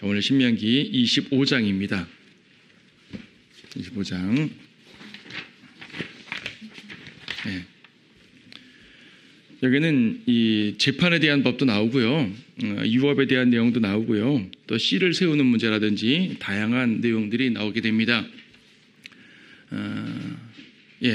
오늘 신명기 25장입니다. 25장. 네. 여기는 이 재판에 대한 법도 나오고요. 유업에 대한 내용도 나오고요. 또 씨를 세우는 문제라든지 다양한 내용들이 나오게 됩니다.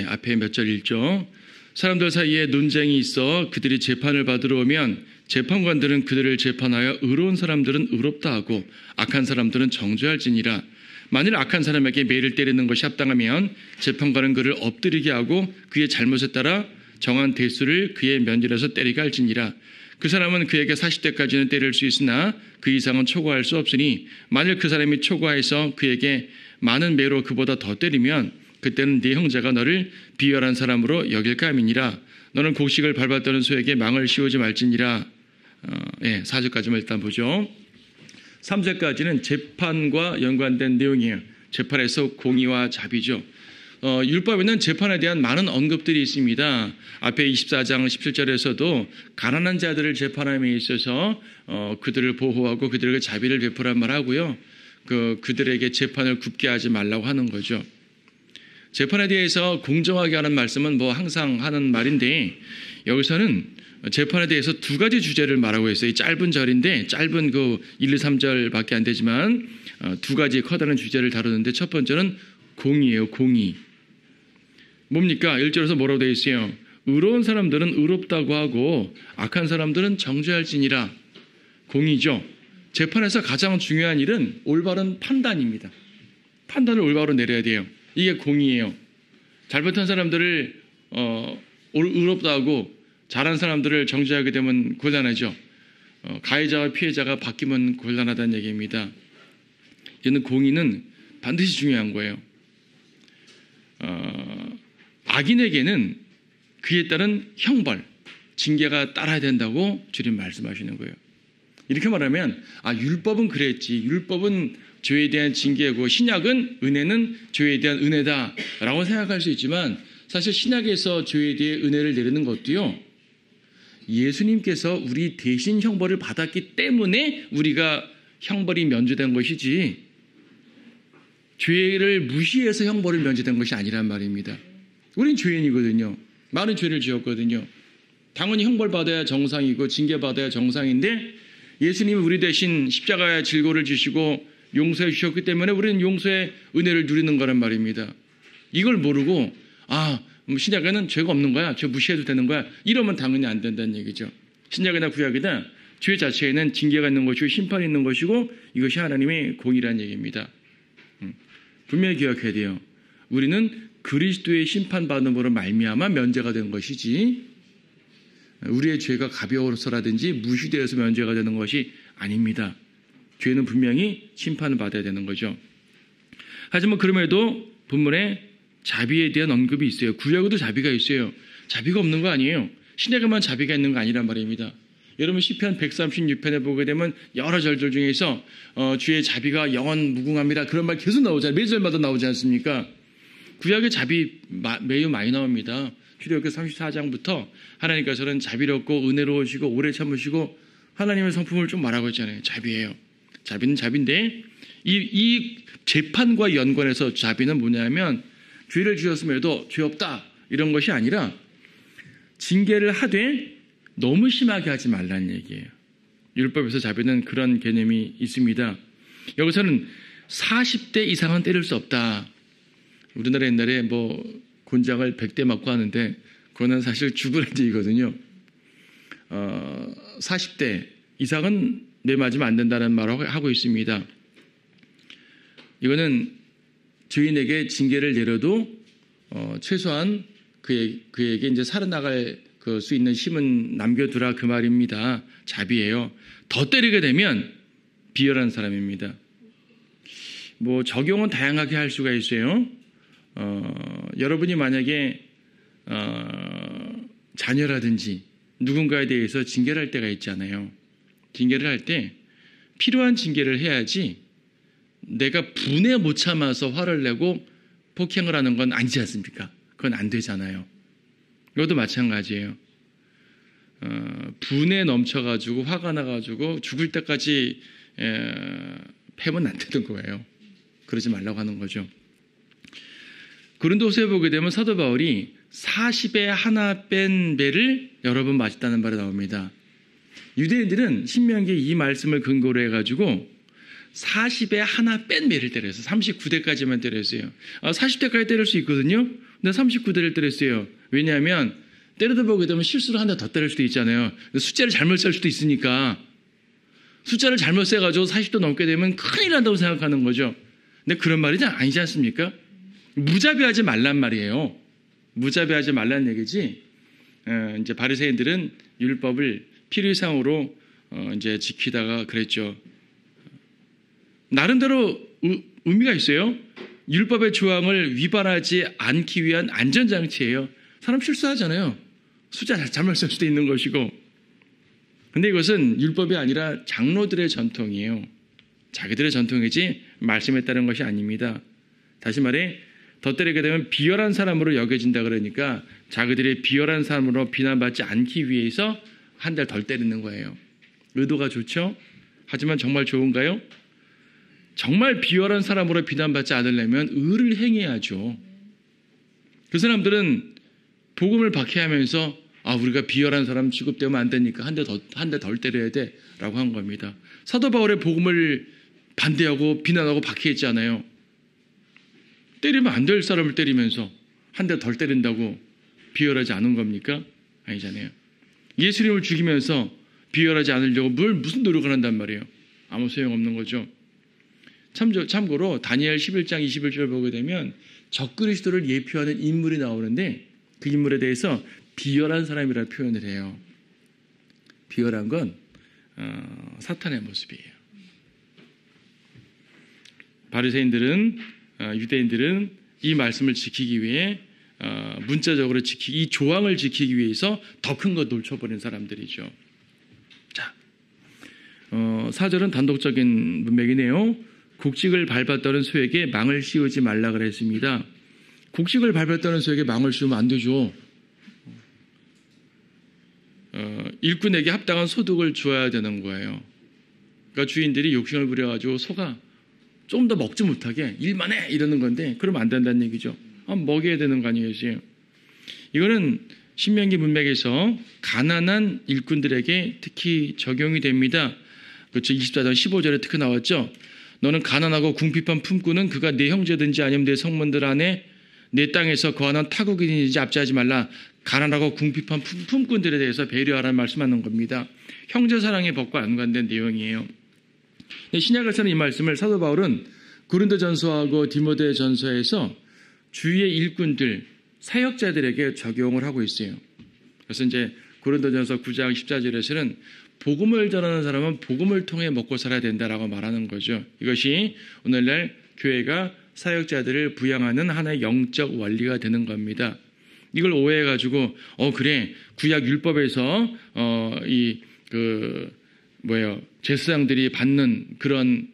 앞에 몇 절 읽죠. 사람들 사이에 논쟁이 있어 그들이 재판을 받으러 오면 재판관들은 그들을 재판하여 의로운 사람들은 의롭다 하고 악한 사람들은 정죄할지니라. 만일 악한 사람에게 매를 때리는 것이 합당하면 재판관은 그를 엎드리게 하고 그의 잘못에 따라 정한 대수를 그의 면전에서 때리게 할지니라. 그 사람은 그에게 40대까지는 때릴 수 있으나 그 이상은 초과할 수 없으니 만일 그 사람이 초과해서 그에게 많은 매로 그보다 더 때리면 그때는 네 형제가 너를 비열한 사람으로 여길까 함이니라. 너는 곡식을 밟았다는 소에게 망을 씌우지 말지니라. 4절까지만 일단 보죠. 3절까지는 재판과 연관된 내용이에요. 재판에서 공의와 자비죠. 율법에는 재판에 대한 많은 언급들이 있습니다. 앞에 24장 17절에서도 가난한 자들을 재판함에 있어서 그들을 보호하고 그들에게 자비를 베푸란 말하고요. 그들에게 재판을 굽게 하지 말라고 하는 거죠. 재판에 대해서 공정하게 하는 말씀은 항상 하는 말인데 여기서는 재판에 대해서 두 가지 주제를 말하고 있어요. 이 짧은 절인데 짧은 1, 2, 3절밖에 안 되지만 두 가지 커다란 주제를 다루는데 첫 번째는 공의예요. 공의. 뭡니까? 1절에서 뭐라고 되어 있어요? 의로운 사람들은 의롭다고 하고 악한 사람들은 정죄할지니라. 공의죠. 재판에서 가장 중요한 일은 올바른 판단입니다. 판단을 올바로 내려야 돼요. 이게 공의예요. 잘못한 사람들을 의롭다 하고 잘한 사람들을 정죄하게 되면 곤란하죠. 가해자와 피해자가 바뀌면 곤란하다는 얘기입니다. 이는 공의는 반드시 중요한 거예요. 악인에게는 그에 따른 형벌, 징계가 따라야 된다고 주님 말씀하시는 거예요. 이렇게 말하면 율법은 그랬지. 율법은 죄에 대한 징계고 신약은 은혜는 죄에 대한 은혜다라고 생각할 수 있지만 사실 신약에서 죄에 대해 은혜를 내리는 것도요. 예수님께서 우리 대신 형벌을 받았기 때문에 우리가 형벌이 면제된 것이지 죄를 무시해서 형벌을 면제된 것이 아니란 말입니다. 우린 죄인이거든요. 많은 죄를 지었거든요. 당연히 형벌받아야 정상이고 징계받아야 정상인데 예수님이 우리 대신 십자가의 질고를 지시고 용서해 주셨기 때문에 우리는 용서의 은혜를 누리는 거란 말입니다. 이걸 모르고 신약에는 죄가 없는 거야. 죄 무시해도 되는 거야. 이러면 당연히 안 된다는 얘기죠. 신약이나 구약이나 죄 자체에는 징계가 있는 것이고 심판이 있는 것이고 이것이 하나님의 공의라는 얘기입니다. 분명히 기억해야 돼요. 우리는 그리스도의 심판받음으로 말미암아 면제가 된 것이지 우리의 죄가 가벼워서라든지 무시되어서 면제가 되는 것이 아닙니다. 죄는 분명히 심판을 받아야 되는 거죠. 하지만 그럼에도 본문에 자비에 대한 언급이 있어요. 구약에도 자비가 있어요. 자비가 없는 거 아니에요. 신약에만 자비가 있는 거 아니란 말입니다. 여러분 시편 136편에 보게 되면 여러 절들 중에서 주의 자비가 영원 무궁합니다. 그런 말 계속 나오잖아요. 매 절마다 나오지 않습니까? 구약의 자비 매우 많이 나옵니다. 출애굽기 34장부터 하나님께서는 자비롭고 은혜로우시고 오래 참으시고 하나님의 성품을 좀 말하고 있잖아요. 자비예요. 자비는 자비인데 이 재판과 연관해서 자비는 뭐냐면 죄를 지었음에도 죄 없다 이런 것이 아니라 징계를 하되 너무 심하게 하지 말라는 얘기예요. 율법에서 자비는 그런 개념이 있습니다. 여기서는 40대 이상은 때릴 수 없다. 우리나라 옛날에 곤장을 100대 맞고 하는데 그거는 사실 죽으라는 얘기거든요. 40대 이상은 내 맞으면 안 된다는 말을 하고 있습니다. 이거는 죄인에게 징계를 내려도 최소한 그에게 이제 살아나갈 수 있는 힘은 남겨두라 그 말입니다. 자비예요. 더 때리게 되면 비열한 사람입니다. 적용은 다양하게 할 수가 있어요. 여러분이 만약에 자녀라든지 누군가에 대해서 징계를 할 때가 있잖아요. 징계를 할 때 필요한 징계를 해야지 내가 분에 못 참아서 화를 내고 폭행을 하는 건 아니지 않습니까? 그건 안 되잖아요. 이것도 마찬가지예요. 분에 넘쳐가지고 화가 나가지고 죽을 때까지 패면 안 되는 거예요. 그러지 말라고 하는 거죠. 고린도서에 보게 되면 사도 바울이 40에 하나 뺀 배를 여러 번 맞았다는 말이 나옵니다. 유대인들은 신명기 이 말씀을 근거로 해가지고 40에 하나 뺀 배를 때렸어요. 39대까지만 때렸어요. 40대까지 때릴 수 있거든요. 근데 39대를 때렸어요. 왜냐하면 때려다 보게 되면 실수로 한 대 더 때릴 수도 있잖아요. 숫자를 잘못 셀 수도 있으니까 숫자를 잘못 세가지고 40도 넘게 되면 큰일 난다고 생각하는 거죠. 근데 그런 말이 아니지 않습니까? 무자비하지 말란 말이에요. 무자비하지 말란 얘기지. 이제 바리새인들은 율법을 필요 이상으로 이제 지키다가 그랬죠. 나름대로 의미가 있어요. 율법의 조항을 위반하지 않기 위한 안전장치예요. 사람 실수하잖아요. 숫자 잘못 쓸 수도 있는 것이고. 근데 이것은 율법이 아니라 장로들의 전통이에요. 자기들의 전통이지 말씀에 따른 것이 아닙니다. 다시 말해 더 때리게 되면 비열한 사람으로 여겨진다 그러니까 자기들이 비열한 사람으로 비난받지 않기 위해서 한 달 덜 때리는 거예요. 의도가 좋죠? 하지만 정말 좋은가요? 정말 비열한 사람으로 비난받지 않으려면 의를 행해야죠. 그 사람들은 복음을 박해하면서 우리가 비열한 사람 취급되면 안 되니까 한 대 덜 때려야 돼 라고 한 겁니다. 사도 바울의 복음을 반대하고 비난하고 박해했지 않아요. 때리면 안 될 사람을 때리면서 한 대 덜 때린다고 비열하지 않은 겁니까? 아니잖아요. 예수님을 죽이면서 비열하지 않으려고 무슨 노력을 한단 말이에요. 아무 소용없는 거죠. 참고로 다니엘 11장 21절 보게 되면 적그리스도를 예표하는 인물이 나오는데 그 인물에 대해서 비열한 사람이라고 표현을 해요. 비열한 건 사탄의 모습이에요. 바리새인들은 유대인들은 이 말씀을 지키기 위해 문자적으로 이 조항을 지키기 위해서 더 큰 거 놓쳐버린 사람들이죠. 자, 4절은 단독적인 문맥이네요. 곡식을 밟았다는 소에게 망을 씌우지 말라 그랬습니다. 곡식을 밟았다는 소에게 망을 씌우면 안 되죠. 일꾼에게 합당한 소득을 주어야 되는 거예요. 그러니까 주인들이 욕심을 부려가지고 소가 좀 더 먹지 못하게 일만 해 이러는 건데 그러면 안 된다는 얘기죠. 먹여야 되는 거 아니겠어요? 이거는 신명기 문맥에서 가난한 일꾼들에게 특히 적용이 됩니다. 그렇죠. 24장 15절에 특히 나왔죠. 너는 가난하고 궁핍한 품꾼은 그가 내 형제든지 아니면 내 성문들 안에 내 땅에서 거하는 타국인인지 압제하지 말라. 가난하고 궁핍한 품꾼들에 대해서 배려하라는 말씀하는 겁니다. 형제사랑의 법과 연관된 내용이에요. 신약에서는 이 말씀을 사도 바울은 고린도전서하고 디모데전서에서 주위의 일꾼들, 사역자들에게 적용을 하고 있어요. 그래서 이제 고린도전서 9장 14절에서는 복음을 전하는 사람은 복음을 통해 먹고 살아야 된다라고 말하는 거죠. 이것이 오늘날 교회가 사역자들을 부양하는 하나의 영적 원리가 되는 겁니다. 이걸 오해해가지고 그래 구약 율법에서 제사장들이 받는 그런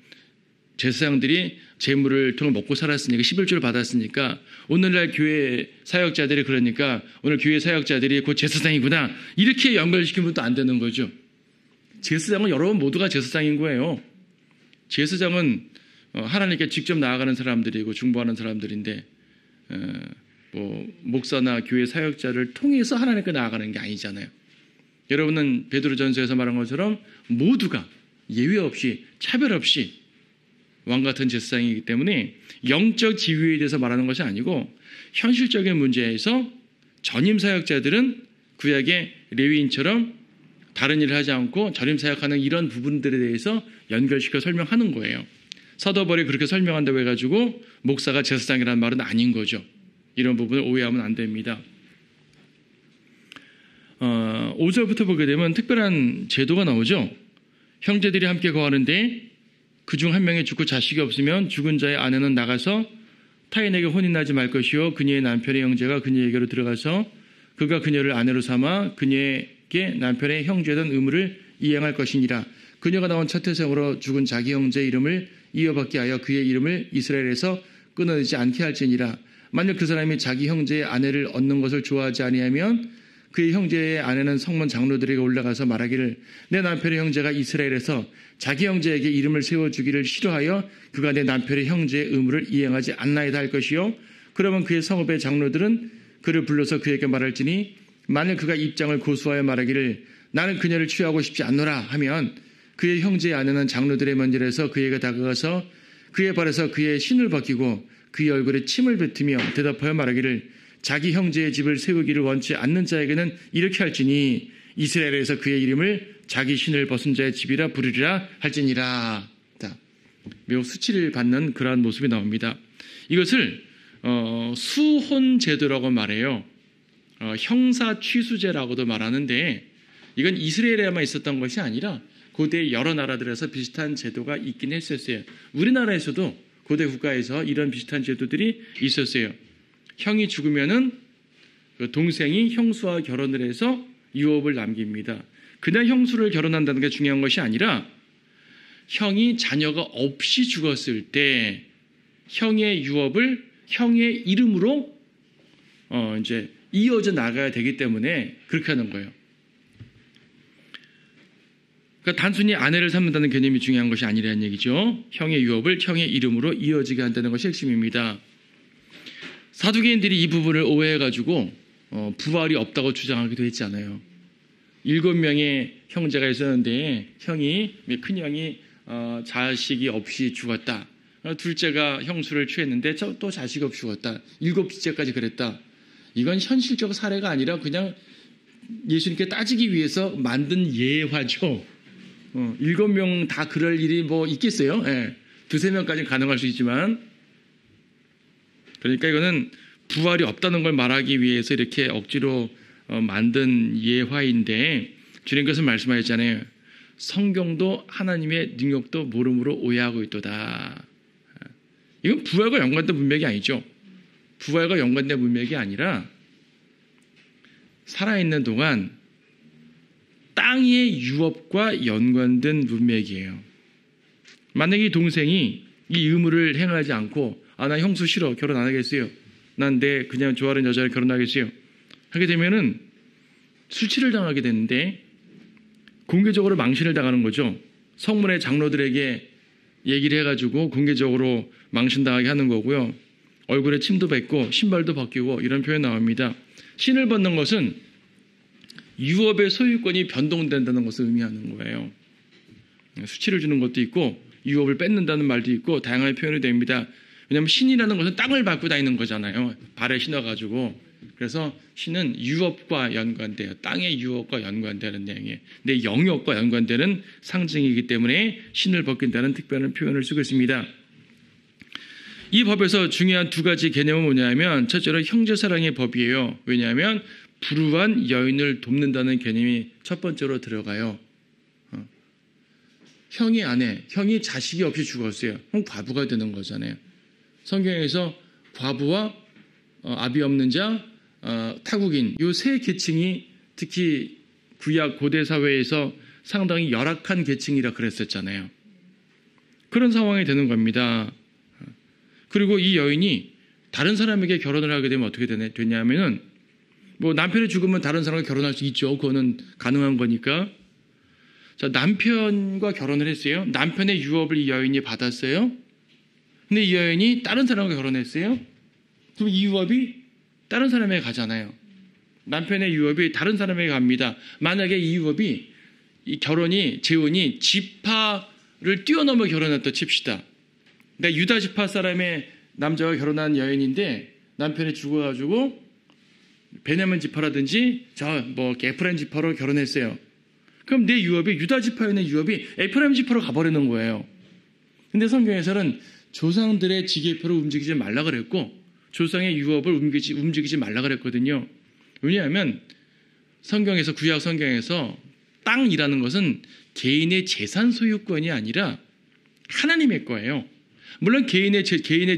제사장들이 재물을 통해 먹고 살았으니까 11조를 받았으니까 오늘날 교회 사역자들이 그러니까 오늘 교회 사역자들이 곧 제사장이구나 이렇게 연결시키면 또 안 되는 거죠. 제사장은 여러분 모두가 제사장인 거예요. 제사장은 하나님께 직접 나아가는 사람들이고 중보하는 사람들인데 목사나 교회 사역자를 통해서 하나님께 나아가는 게 아니잖아요. 여러분은 베드로전서에서 말한 것처럼 모두가 예외 없이 차별 없이 왕 같은 제사장이기 때문에 영적 지위에 대해서 말하는 것이 아니고 현실적인 문제에서 전임 사역자들은 구약의 레위인처럼 다른 일을 하지 않고 전임 사역하는 이런 부분들에 대해서 연결시켜 설명하는 거예요. 사도 바울이 그렇게 설명한다고 해가지고 목사가 제사장이라는 말은 아닌 거죠. 이런 부분을 오해하면 안 됩니다. 5절부터 보게 되면 특별한 제도가 나오죠. 형제들이 함께 거하는데 그중 한 명이 죽고 자식이 없으면 죽은 자의 아내는 나가서 타인에게 혼인하지 말 것이요 그녀의 남편의 형제가 그녀에게로 들어가서 그가 그녀를 아내로 삼아 그녀에게 남편의 형제된 의무를 이행할 것이니라. 그녀가 나온 첫 태생으로 죽은 자기 형제의 이름을 이어받게 하여 그의 이름을 이스라엘에서 끊어내지 않게 할지니라. 만약 그 사람이 자기 형제의 아내를 얻는 것을 좋아하지 아니하면 그의 형제의 아내는 성문 장로들에게 올라가서 말하기를 내 남편의 형제가 이스라엘에서 자기 형제에게 이름을 세워주기를 싫어하여 그가 내 남편의 형제의 의무를 이행하지 않나이다 할 것이요. 그러면 그의 성읍의 장로들은 그를 불러서 그에게 말할지니 만일 그가 입장을 고수하여 말하기를 나는 그녀를 취하고 싶지 않노라 하면 그의 형제의 아내는 장로들의 면전에서 그에게 다가가서 그의 발에서 그의 신을 벗기고 그의 얼굴에 침을 뱉으며 대답하여 말하기를 자기 형제의 집을 세우기를 원치 않는 자에게는 이렇게 할지니 이스라엘에서 그의 이름을 자기 신을 벗은 자의 집이라 부르리라 할지니라. 매우 수치를 받는 그러한 모습이 나옵니다. 이것을 수혼제도라고 말해요. 형사 취수제라고도 말하는데 이건 이스라엘에만 있었던 것이 아니라 고대 여러 나라들에서 비슷한 제도가 있긴 했었어요. 우리나라에서도 고대 국가에서 이런 비슷한 제도들이 있었어요. 형이 죽으면은 동생이 형수와 결혼을 해서 유업을 남깁니다. 그냥 형수를 결혼한다는 게 중요한 것이 아니라 형이 자녀가 없이 죽었을 때 형의 유업을 형의 이름으로 이제 이어져 나가야 되기 때문에 그렇게 하는 거예요. 그러니까 단순히 아내를 삼는다는 개념이 중요한 것이 아니라는 얘기죠. 형의 유업을 형의 이름으로 이어지게 한다는 것이 핵심입니다. 사두개인들이 이 부분을 오해해가지고 부활이 없다고 주장하기도 했잖아요. 7명의 형제가 있었는데 큰형이 자식이 없이 죽었다. 둘째가 형수를 취했는데 또 자식이 없이 죽었다. 7째까지 그랬다. 이건 현실적 사례가 아니라 그냥 예수님께 따지기 위해서 만든 예화죠. 7명 다 그럴 일이 뭐 있겠어요? 예. 2-3명까지는 가능할 수 있지만. 그러니까 이거는 부활이 없다는 걸 말하기 위해서 이렇게 억지로 만든 예화인데 주님께서 말씀하셨잖아요. 성경도 하나님의 능력도 모름으로 오해하고 있도다. 이건 부활과 연관된 문맥이 아니죠. 부활과 연관된 문맥이 아니라 살아있는 동안 땅의 유업과 연관된 문맥이에요. 만약에 이 동생이 이 의무를 행하지 않고 나 형수 싫어. 결혼 안 하겠어요. 난 그냥 좋아하는 여자를 결혼하겠어요. 하게 되면은 수치를 당하게 되는데 공개적으로 망신을 당하는 거죠. 성문의 장로들에게 얘기를 해가지고 공개적으로 망신당하게 하는 거고요. 얼굴에 침도 뱉고 신발도 벗기고 이런 표현 나옵니다. 신을 벗는 것은 유업의 소유권이 변동된다는 것을 의미하는 거예요. 수치를 주는 것도 있고 유업을 뺏는다는 말도 있고 다양한 표현이 됩니다. 왜냐하면 신이라는 것은 땅을 밟고 다니는 거잖아요. 발에 신어가지고. 그래서 신은 유업과 연관돼요. 땅의 유업과 연관되는 내용이에요. 내 영역과 연관되는 상징이기 때문에 신을 벗긴다는 특별한 표현을 쓰고 있습니다. 이 법에서 중요한 2가지 개념은 뭐냐면 첫째로 형제사랑의 법이에요. 왜냐하면 불우한 여인을 돕는다는 개념이 첫 번째로 들어가요. 형이 자식이 없이 죽었어요. 그럼 과부가 되는 거잖아요. 성경에서 과부와 아비 없는 자, 타국인 이 3계층이 특히 구약 고대 사회에서 상당히 열악한 계층이라 그랬었잖아요. 그런 상황이 되는 겁니다. 그리고 이 여인이 다른 사람에게 결혼을 하게 되면 어떻게 되냐면은 뭐 남편이 죽으면 다른 사람과 결혼할 수 있죠. 그거는 가능한 거니까. 자, 남편과 결혼을 했어요. 남편의 유업을 이 여인이 받았어요. 근데 이 여인이 다른 사람과 결혼했어요. 그럼 이 유업이 다른 사람에게 가잖아요. 남편의 유업이 다른 사람에게 갑니다. 만약에 이 유업이 재혼이 지파를 뛰어넘어 결혼했다 칩시다. 그러니까 유다 지파 사람의 남자와 결혼한 여인인데 남편이 죽어가지고 베냐민 지파라든지 에프라임 지파로 결혼했어요. 그럼 내 유업이 유다 지파에 있는 유업이 에프라임 지파로 가버리는 거예요. 근데 성경에서는 조상들의 지계표로 움직이지 말라 그랬고 조상의 유업을 움직이지 말라 그랬거든요. 왜냐하면 구약 성경에서 땅이라는 것은 개인의 재산 소유권이 아니라 하나님의 거예요. 물론 개인의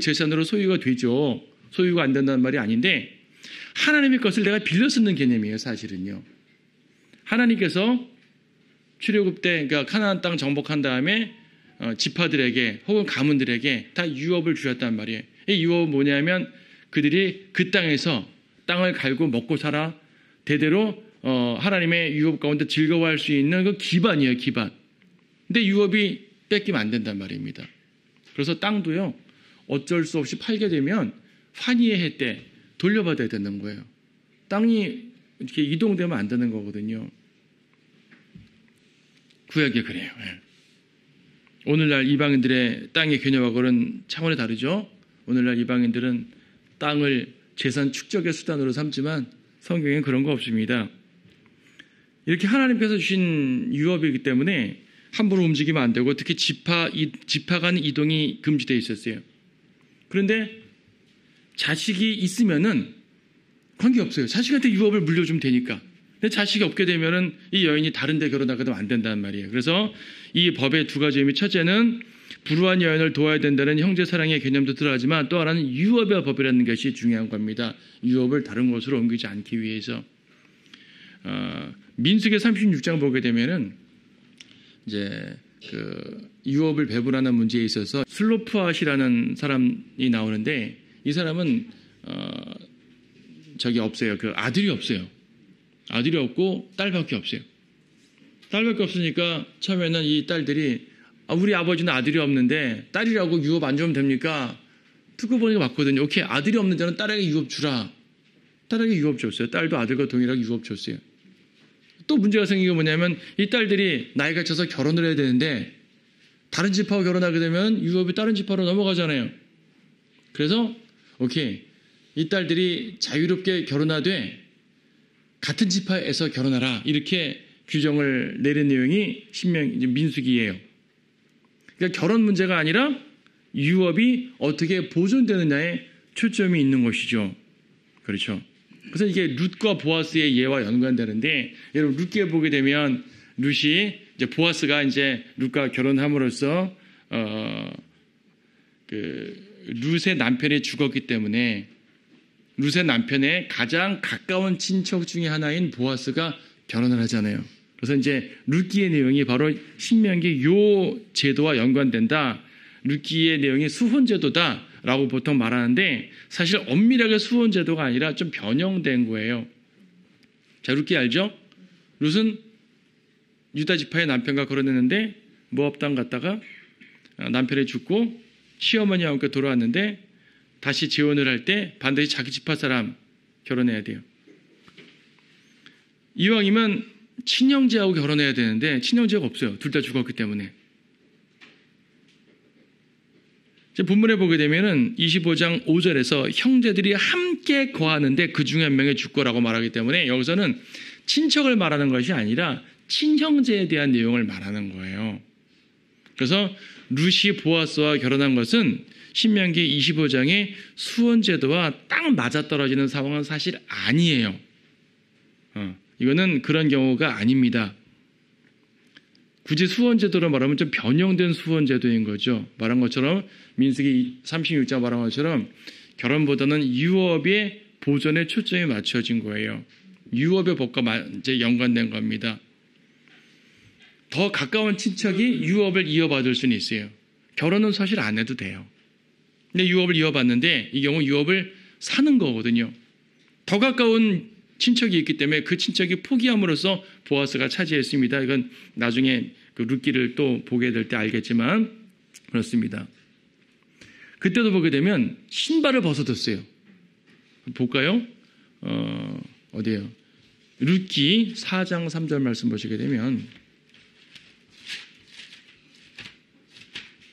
재산으로 소유가 되죠. 소유가 안 된다는 말이 아닌데 하나님의 것을 내가 빌려 쓰는 개념이에요. 사실은요. 하나님께서 출애굽 때 그러니까 가나안 땅 정복한 다음에 지파들에게 혹은 가문들에게 다 유업을 주셨단 말이에요. 이 유업은 뭐냐면 그들이 그 땅에서 땅을 갈고 먹고 살아 대대로 하나님의 유업 가운데 즐거워할 수 있는 그 기반이에요, 기반. 근데 유업이 뺏기면 안 된단 말입니다. 그래서 땅도요, 어쩔 수 없이 팔게 되면 환희의 해 때 돌려받아야 되는 거예요. 땅이 이렇게 이동되면 안 되는 거거든요. 구약이 그래요. 예. 오늘날 이방인들의 땅의 개념하고는 차원이 다르죠. 오늘날 이방인들은 땅을 재산 축적의 수단으로 삼지만 성경에는 그런 거 없습니다. 이렇게 하나님께서 주신 유업이기 때문에 함부로 움직이면 안 되고 특히 지파 간 이동이 금지되어 있었어요. 그런데 자식이 있으면은 관계없어요. 자식한테 유업을 물려주면 되니까. 근데 자식이 없게 되면은 이 여인이 다른 데 결혼하게 되면 안 된다는 말이에요. 그래서 이 법의 두 가지 의미, 첫째는 불우한 여인을 도와야 된다는 형제사랑의 개념도 들어가지만 또 하나는 유업의 법이라는 것이 중요한 겁니다. 유업을 다른 곳으로 옮기지 않기 위해서. 민수기 36장 보게 되면은 이제 그 유업을 배분하는 문제에 있어서 슬로프앗이라는 사람이 나오는데 이 사람은 없어요. 그 아들이 없어요. 아들이 없고 딸밖에 없어요. 딸밖에 없으니까 처음에는 이 딸들이 우리 아버지는 아들이 없는데 딸이라고 유업 안 주면 됩니까? 듣고 보니까 맞거든요. 오케이, 아들이 없는 자는 딸에게 유업 주라. 딸에게 유업 줬어요. 딸도 아들과 동일하게 유업 줬어요. 또 문제가 생긴 게 뭐냐면 이 딸들이 나이가 차서 결혼을 해야 되는데 다른 집하고 결혼하게 되면 유업이 다른 집하로 넘어가잖아요. 그래서 오케이, 이 딸들이 자유롭게 결혼하되 같은 지파에서 결혼하라, 이렇게 규정을 내린 내용이 민수기예요. 그러니까 결혼 문제가 아니라 유업이 어떻게 보존되느냐에 초점이 있는 것이죠. 그렇죠. 그래서 이게 룻과 보아스의 예와 연관되는데, 여러분 룻기에 보게 되면 룻이 이제 보아스가 이제 룻과 결혼함으로써 룻의 남편이 죽었기 때문에 룻의 남편의 가장 가까운 친척 중에 하나인 보아스가 결혼을 하잖아요. 그래서 이제 룻기의 내용이 바로 신명기 요 제도와 연관된다. 룻기의 내용이 수혼제도다라고 보통 말하는데 사실 엄밀하게 수혼제도가 아니라 좀 변형된 거예요. 자, 룻기 알죠? 룻은 유다 지파의 남편과 결혼했는데 모압 땅 갔다가 남편이 죽고 시어머니와 함께 돌아왔는데 다시 재혼을 할 때 반드시 자기 지파 사람 결혼해야 돼요. 이왕이면 친형제하고 결혼해야 되는데 친형제가 없어요. 둘 다 죽었기 때문에. 본문에 보게 되면은 25장 5절에서 형제들이 함께 거하는데 그 중에 한 명이 죽고라고 말하기 때문에 여기서는 친척을 말하는 것이 아니라 친형제에 대한 내용을 말하는 거예요. 그래서 룻이 보아스와 결혼한 것은 신명기 25장의 수혼제도와 딱 맞아떨어지는 상황은 사실 아니에요. 이거는 그런 경우가 아닙니다. 굳이 수혼제도로 말하면 좀 변형된 수혼제도인 거죠. 말한 것처럼 민수기 36장 말한 것처럼 결혼보다는 유업의 보존에 초점이 맞춰진 거예요. 유업의 법과 이제 연관된 겁니다. 더 가까운 친척이 유업을 이어받을 수는 있어요. 결혼은 사실 안 해도 돼요. 근데 유업을 이어받는데 이 경우 유업을 사는 거거든요. 더 가까운 친척이 있기 때문에 그 친척이 포기함으로써 보아스가 차지했습니다. 이건 나중에 그 룻기를 또 보게 될 때 알겠지만 그렇습니다. 그때도 보게 되면 신발을 벗어뒀어요. 볼까요? 어디에요? 룻기 4장 3절 말씀 보시게 되면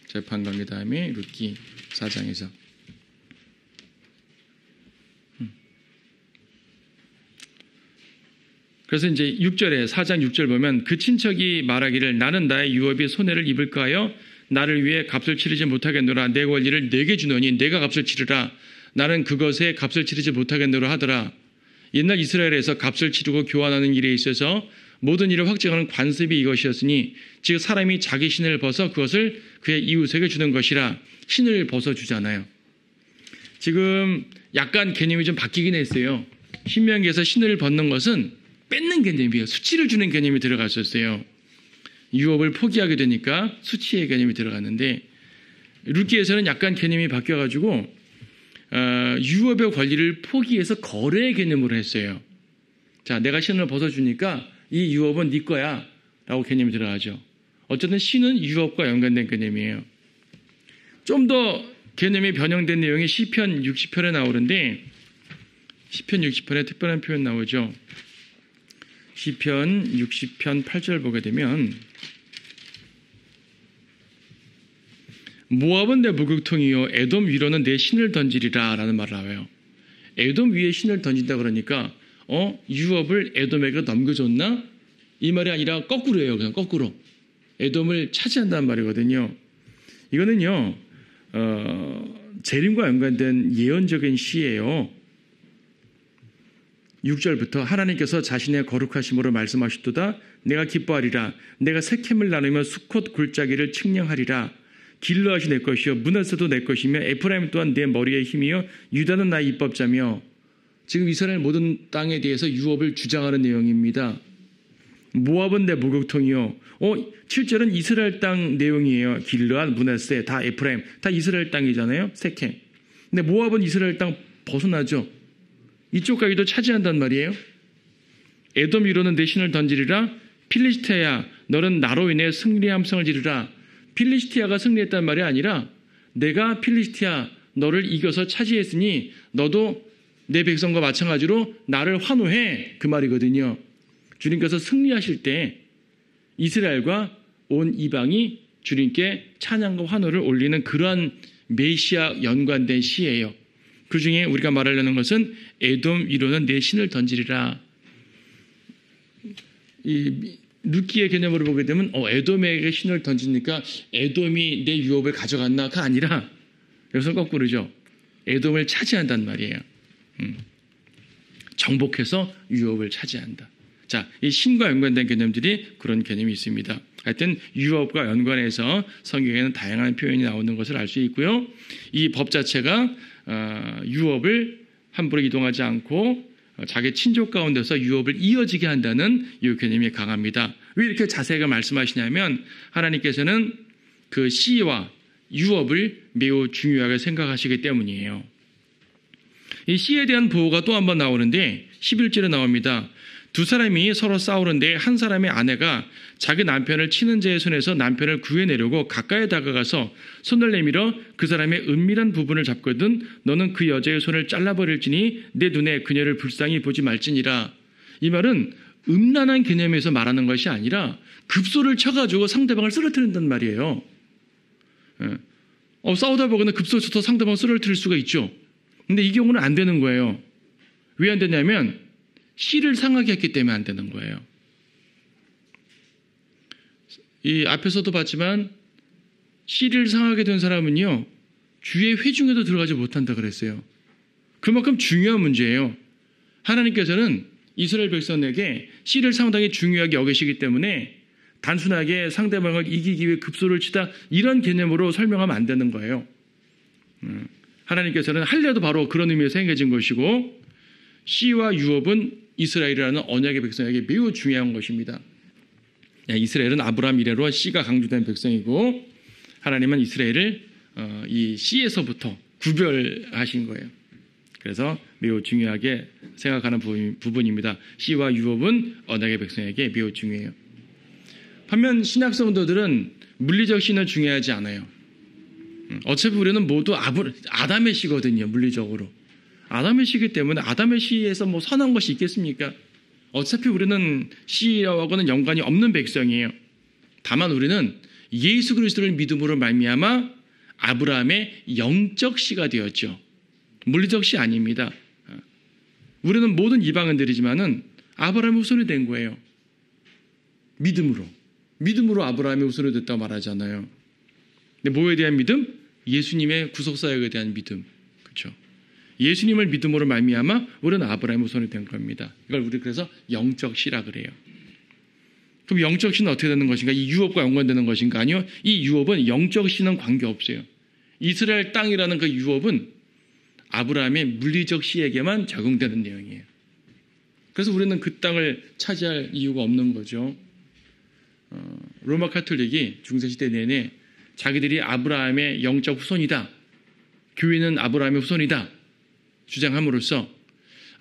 재판관계 다음에 룻기 4장에서 그래서 이제 6절에 4장 6절 보면 그 친척이 말하기를 나는 나의 유업이 손해를 입을까 하여 나를 위해 값을 치르지 못하겠노라. 내 권리를 내게 주노니 내가 값을 치르라. 나는 그것에 값을 치르지 못하겠노라 하더라. 옛날 이스라엘에서 값을 치르고 교환하는 일에 있어서 모든 일을 확증하는 관습이 이것이었으니 즉 사람이 자기 신을 벗어 그것을 그의 이웃에게 주는 것이라. 신을 벗어주잖아요. 지금 약간 개념이 좀 바뀌긴 했어요. 신명기에서 신을 벗는 것은 뺏는 개념이에요. 수치를 주는 개념이 들어갔었어요. 유업을 포기하게 되니까 수치의 개념이 들어갔는데 룻기에서는 약간 개념이 바뀌어가지고 유업의 권리를 포기해서 거래의 개념으로 했어요. 자, 내가 신을 벗어주니까 이 유업은 네 거야 라고 개념이 들어가죠. 어쨌든 신은 유업과 연관된 개념이에요. 좀 더 개념이 변형된 내용이 시편 60편에 나오는데 시편 60편에 특별한 표현 나오죠. 시편 60편 8절 보게 되면 모압은 내 목욕통이요 에돔 위로는 내 신을 던지리라 라는 말을 나와요. 에돔 위에 신을 던진다 그러니까 유업을 에돔에게 넘겨줬나? 이 말이 아니라 거꾸로예요. 그냥 거꾸로. 에돔을 차지한다는 말이거든요. 이거는요. 재림과 연관된 예언적인 시예요. 6절부터 하나님께서 자신의 거룩하심으로 말씀하셨도다. 내가 기뻐하리라. 내가 세켐을 나누며 수콧 굴짜기를 측량하리라. 길르앗이 내 것이요 므낫세도 내 것이며 에프라임 또한 내 머리의 힘이요 유다는 나의 입법자며. 지금 이스라엘 모든 땅에 대해서 유업을 주장하는 내용입니다. 모압은 내 목욕통이요. 7절은 이스라엘 땅 내용이에요. 길르앗, 므낫세, 다 에프라임, 다 이스라엘 땅이잖아요. 세켐. 근데 모압은 이스라엘 땅 벗어나죠. 이쪽까지도 차지한단 말이에요. 에돔 위로는 내 신을 던지리라. 필리스티아야 너는 나로 인해 승리함성을 지르라. 필리스티아가 승리했단 말이 아니라 내가 필리스티아 너를 이겨서 차지했으니 너도 내 백성과 마찬가지로 나를 환호해 그 말이거든요. 주님께서 승리하실 때 이스라엘과 온 이방이 주님께 찬양과 환호를 올리는 그러한 메시아 연관된 시예요. 그 중에 우리가 말하려는 것은 에돔 위로는 내 신을 던지리라. 이 룻기의 개념으로 보게 되면 에돔에게 신을 던지니까 에돔이 내 유업을 가져갔나가 아니라 여기서 거꾸로죠. 에돔을 차지한단 말이에요. 정복해서 유업을 차지한다. 자, 이 신과 연관된 개념들이 그런 개념이 있습니다. 하여튼 유업과 연관해서 성경에는 다양한 표현이 나오는 것을 알 수 있고요. 이 법 자체가 유업을 함부로 이동하지 않고 자기 친족 가운데서 유업을 이어지게 한다는 이 개념이 강합니다. 왜 이렇게 자세하게 말씀하시냐면 하나님께서는 그 씨와 유업을 매우 중요하게 생각하시기 때문이에요. 이 씨에 대한 보호가 또 한 번 나오는데 11절에 나옵니다. 두 사람이 서로 싸우는데 한 사람의 아내가 자기 남편을 치는 자의 손에서 남편을 구해내려고 가까이 다가가서 손을 내밀어 그 사람의 은밀한 부분을 잡거든 너는 그 여자의 손을 잘라버릴지니 내 눈에 그녀를 불쌍히 보지 말지니라. 이 말은 음란한 개념에서 말하는 것이 아니라 급소를 쳐가지고 상대방을 쓰러뜨린단 말이에요. 싸우다 보거나 급소를 쳐서 상대방을 쓰러뜨릴 수가 있죠. 근데 이 경우는 안 되는 거예요. 왜 안 되냐면 씨를 상하게 했기 때문에 안 되는 거예요. 이 앞에서도 봤지만 씨를 상하게 된 사람은요. 주의 회중에도 들어가지 못한다 그랬어요. 그만큼 중요한 문제예요. 하나님께서는 이스라엘 백성에게 씨를 상당히 중요하게 여기시기 때문에 단순하게 상대방을 이기기 위해 급소를 치다 이런 개념으로 설명하면 안 되는 거예요. 하나님께서는 할례도 바로 그런 의미에서 행해진 것이고 씨와 유업은 이스라엘이라는 언약의 백성에게 매우 중요한 것입니다. 이스라엘은 아브라함 이래로 씨가 강조된 백성이고 하나님은 이스라엘을 이 씨에서부터 구별하신 거예요. 그래서 매우 중요하게 생각하는 부분입니다. 씨와 유업은 언약의 백성에게 매우 중요해요. 반면 신약 성도들은 물리적 씨는 중요하지 않아요. 어차피 우리는 모두 아담의 씨거든요. 물리적으로. 아담의 씨이기 때문에 아담의 씨에서 뭐 선한 것이 있겠습니까? 어차피 우리는 씨하고는 연관이 없는 백성이에요. 다만 우리는 예수 그리스도를 믿음으로 말미암아 아브라함의 영적 씨가 되었죠. 물리적 씨 아닙니다. 우리는 모든 이방인들이지만은 아브라함의 후손이 된 거예요. 믿음으로 아브라함의 후손이 됐다고 말하잖아요. 근데 뭐에 대한 믿음? 예수님의 구속사역에 대한 믿음. 그렇죠? 예수님을 믿음으로 말미암아 우리는 아브라함의 후손이 된 겁니다. 이걸 우리 그래서 영적 씨라 그래요. 그럼 영적 씨는 어떻게 되는 것인가? 이 유업과 연관되는 것인가? 아니요. 이 유업은 영적 씨는 관계없어요. 이스라엘 땅이라는 그 유업은 아브라함의 물리적 씨에게만 적용되는 내용이에요. 그래서 우리는 그 땅을 차지할 이유가 없는 거죠. 로마 카톨릭이 중세시대 내내 자기들이 아브라함의 영적 후손이다. 교회는 아브라함의 후손이다. 주장함으로써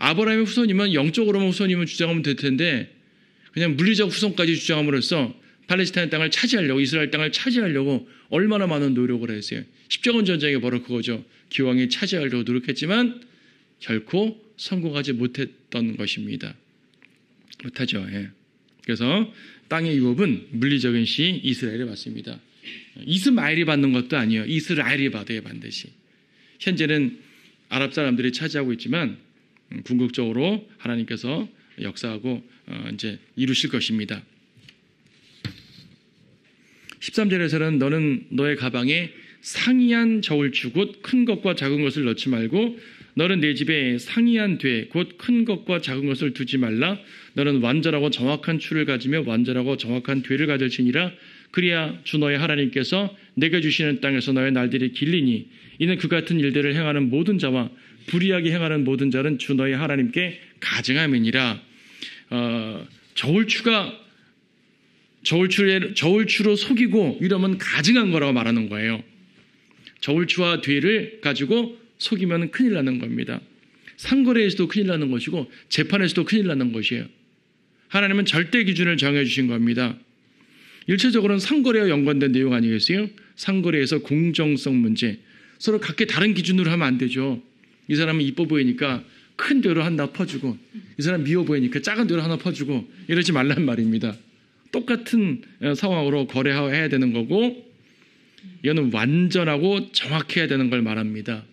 아브라함의 후손이면 영적으로만 후손이면 주장하면 될 텐데 그냥 물리적 후손까지 주장함으로써 팔레스타인 땅을 차지하려고 이스라엘 땅을 차지하려고 얼마나 많은 노력을 했어요. 십자군 전쟁이 바로 그거죠. 기왕에 차지하려고 노력했지만 결코 성공하지 못했던 것입니다. 못하죠. 예. 그래서 땅의 유업은 물리적인 시 이스라엘이 받습니다. 이스마엘이 받는 것도 아니에요. 이스라엘이 받아요. 반드시. 현재는 아랍 사람들이 차지하고 있지만 궁극적으로 하나님께서 역사하고 이제 이루실 것입니다. 13절에서는 너는 너의 가방에 상이한 저울추 곧 큰 것과 작은 것을 넣지 말고 너는 내 집에 상이한 돼 곧 큰 것과 작은 것을 두지 말라. 너는 완전하고 정확한 추를 가지며 완전하고 정확한 되를 가질지니라. 그리야 주 너의 하나님께서 내게 주시는 땅에서 너의 날들이 길리니 이는 그 같은 일들을 행하는 모든 자와 불의하게 행하는 모든 자는 주 너의 하나님께 가증함이니라. 저울추로 속이고 이러면 가증한 거라고 말하는 거예요. 저울추와 되를 가지고 속이면 큰일 나는 겁니다. 상거래에서도 큰일 나는 것이고 재판에서도 큰일 나는 것이에요. 하나님은 절대 기준을 정해주신 겁니다. 일체적으로는 상거래와 연관된 내용 아니겠어요? 상거래에서 공정성 문제. 서로 각기 다른 기준으로 하면 안 되죠. 이 사람은 이뻐 보이니까 큰 대로 하나 퍼주고 이 사람 미워 보이니까 작은 대로 하나 퍼주고 이러지 말란 말입니다. 똑같은 상황으로 거래해야 되는 거고 이거는 완전하고 정확해야 되는 걸 말합니다.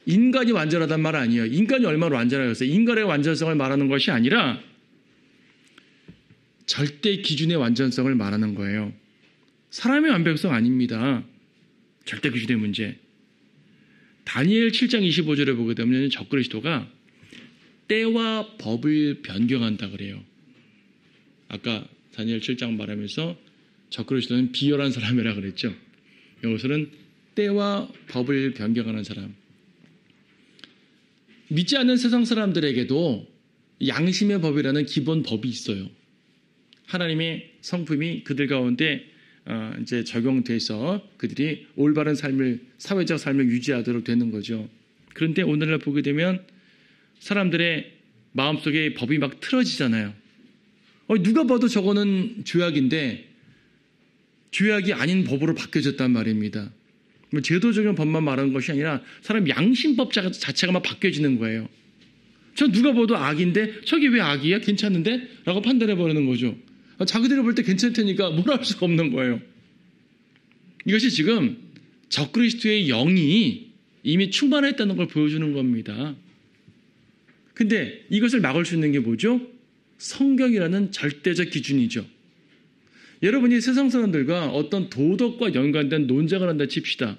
인간이 완전하단 말 아니에요. 인간이 얼마나 완전하겠어요. 인간의 완전성을 말하는 것이 아니라 절대 기준의 완전성을 말하는 거예요. 사람의 완벽성 아닙니다. 절대 기준의 문제. 다니엘 7장 25절에 보게 되면 적그리스도가 때와 법을 변경한다 그래요. 아까 다니엘 7장 말하면서 적그리스도는 비열한 사람이라 그랬죠. 여기서는 때와 법을 변경하는 사람. 믿지 않는 세상 사람들에게도 양심의 법이라는 기본 법이 있어요. 하나님의 성품이 그들 가운데 이제 적용돼서 그들이 올바른 삶을, 사회적 삶을 유지하도록 되는 거죠. 그런데 오늘날 보게 되면 사람들의 마음속에 법이 막 틀어지잖아요. 누가 봐도 저거는 죄악인데 죄악이 아닌 법으로 바뀌어졌단 말입니다. 제도적인 법만 말하는 것이 아니라 사람 양심법 자체가 막 바뀌어지는 거예요. 저 누가 봐도 악인데 저게 왜 악이야? 괜찮은데? 라고 판단해버리는 거죠. 자기들이 볼 때 괜찮다니까 뭘 할 수가 없는 거예요. 이것이 지금 적그리스도의 영이 이미 충만했다는 걸 보여주는 겁니다. 근데 이것을 막을 수 있는 게 뭐죠? 성경이라는 절대적 기준이죠. 여러분이 세상 사람들과 어떤 도덕과 연관된 논쟁을 한다 칩시다.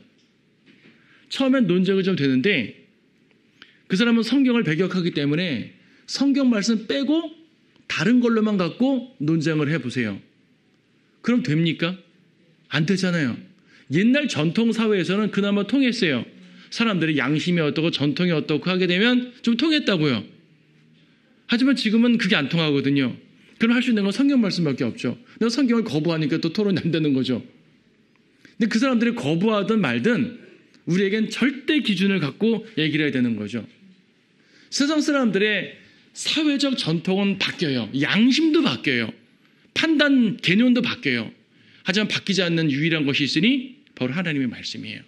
처음엔 논쟁이 좀 되는데 그 사람은 성경을 배격하기 때문에 성경 말씀 빼고 다른 걸로만 갖고 논쟁을 해보세요. 그럼 됩니까? 안 되잖아요. 옛날 전통 사회에서는 그나마 통했어요. 사람들이 양심이 어떻고 전통이 어떻고 하게 되면 좀 통했다고요. 하지만 지금은 그게 안 통하거든요. 그럼 할 수 있는 건 성경 말씀밖에 없죠. 내가 성경을 거부하니까 또 토론이 안 되는 거죠. 근데 그 사람들이 거부하든 말든 우리에겐 절대 기준을 갖고 얘기를 해야 되는 거죠. 세상 사람들의 사회적 전통은 바뀌어요. 양심도 바뀌어요. 판단 개념도 바뀌어요. 하지만 바뀌지 않는 유일한 것이 있으니 바로 하나님의 말씀이에요.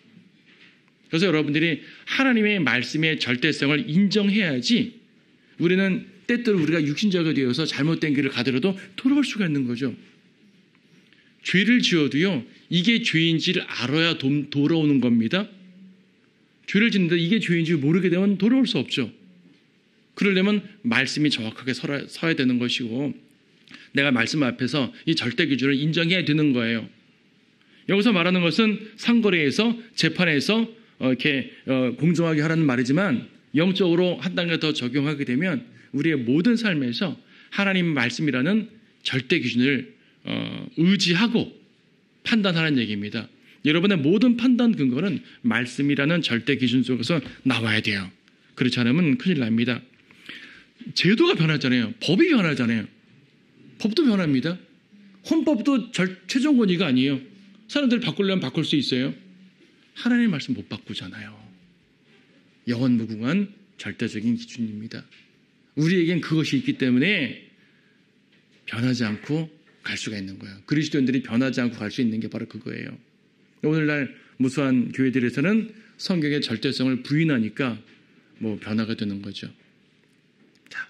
그래서 여러분들이 하나님의 말씀의 절대성을 인정해야지 우리는 때때로 우리가 육신적이 되어서 잘못된 길을 가더라도 돌아올 수가 있는 거죠. 죄를 지어도요, 이게 죄인지를 알아야 돌아오는 겁니다. 죄를 짓는데 이게 죄인지 모르게 되면 돌아올 수 없죠. 그러려면 말씀이 정확하게 서야 되는 것이고 내가 말씀 앞에서 이 절대 기준을 인정해야 되는 거예요. 여기서 말하는 것은 상거래에서 재판에서 이렇게 공정하게 하라는 말이지만 영적으로 한 단계 더 적용하게 되면 우리의 모든 삶에서 하나님 말씀이라는 절대 기준을 의지하고 판단하는 얘기입니다. 여러분의 모든 판단 근거는 말씀이라는 절대 기준 속에서 나와야 돼요. 그렇지 않으면 큰일 납니다. 제도가 변하잖아요. 법이 변하잖아요. 법도 변합니다. 헌법도 최종 권위가 아니에요. 사람들이 바꾸려면 바꿀 수 있어요. 하나님의 말씀 못 바꾸잖아요. 영원 무궁한 절대적인 기준입니다. 우리에겐 그것이 있기 때문에 변하지 않고 갈 수가 있는 거예요. 그리스도인들이 변하지 않고 갈 수 있는 게 바로 그거예요. 오늘날 무수한 교회들에서는 성경의 절대성을 부인하니까 변화가 되는 거죠. 자,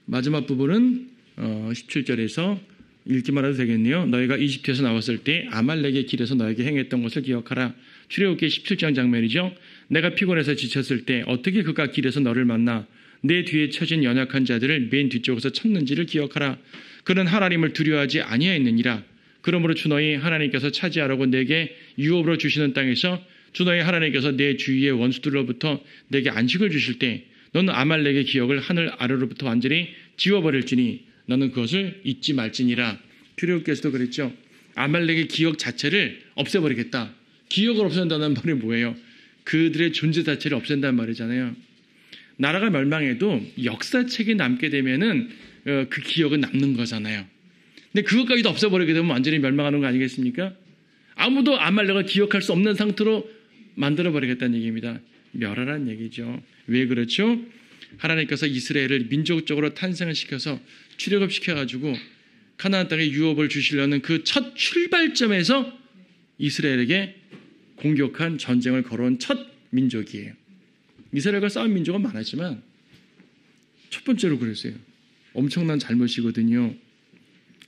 마지막 부분은 17절에서 읽기만 해도 되겠네요. 너희가 이집트에서 나왔을 때 아말렉의 길에서 너에게 행했던 것을 기억하라. 출애굽기 17장 장면이죠. 내가 피곤해서 지쳤을 때 어떻게 그가 길에서 너를 만나 내 뒤에 처진 연약한 자들을 맨 뒤쪽에서 쳤는지를 기억하라. 그는 하나님을 두려워하지 아니하였느니라. 그러므로 주 너희 하나님께서 차지하라고 내게 유업으로 주시는 땅에서 주 너희 하나님께서 내 주위의 원수들로부터 내게 안식을 주실 때 너는 아말렉의 기억을 하늘 아래로부터 완전히 지워버릴지니 너는 그것을 잊지 말지니라. 출애굽기에서도 그랬죠. 아말렉의 기억 자체를 없애버리겠다. 기억을 없앤다는 말이 뭐예요? 그들의 존재 자체를 없앤다는 말이잖아요. 나라가 멸망해도 역사책이 남게 되면은 그 기억은 남는 거잖아요. 근데 그것까지도 없애버리게 되면 완전히 멸망하는 거 아니겠습니까? 아무도 아말렉을 기억할 수 없는 상태로 만들어버리겠다는 얘기입니다. 멸하라는 얘기죠. 왜 그렇죠? 하나님께서 이스라엘을 민족적으로 탄생을 시켜서 출애굽시켜가지고 가나안 땅에 유업을 주시려는 그 첫 출발점에서 이스라엘에게 공격한 전쟁을 걸어온 첫 민족이에요. 이스라엘과 싸운 민족은 많았지만 첫 번째로 그랬어요. 엄청난 잘못이거든요.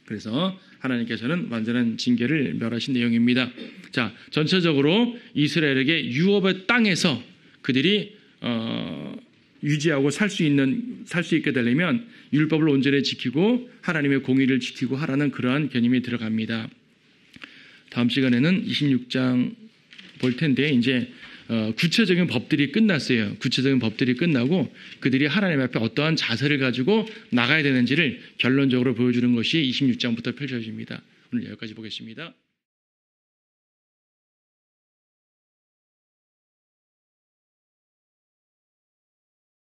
그래서 하나님께서는 완전한 징계를 멸하신 내용입니다. 자, 전체적으로 이스라엘에게 유업의 땅에서 그들이 유지하고 살 수 있게 되려면 율법을 온전히 지키고 하나님의 공의를 지키고 하라는 그러한 개념이 들어갑니다. 다음 시간에는 26장 볼 텐데 이제 구체적인 법들이 끝났어요. 구체적인 법들이 끝나고 그들이 하나님 앞에 어떠한 자세를 가지고 나가야 되는지를 결론적으로 보여주는 것이 26장부터 펼쳐집니다. 오늘 여기까지 보겠습니다.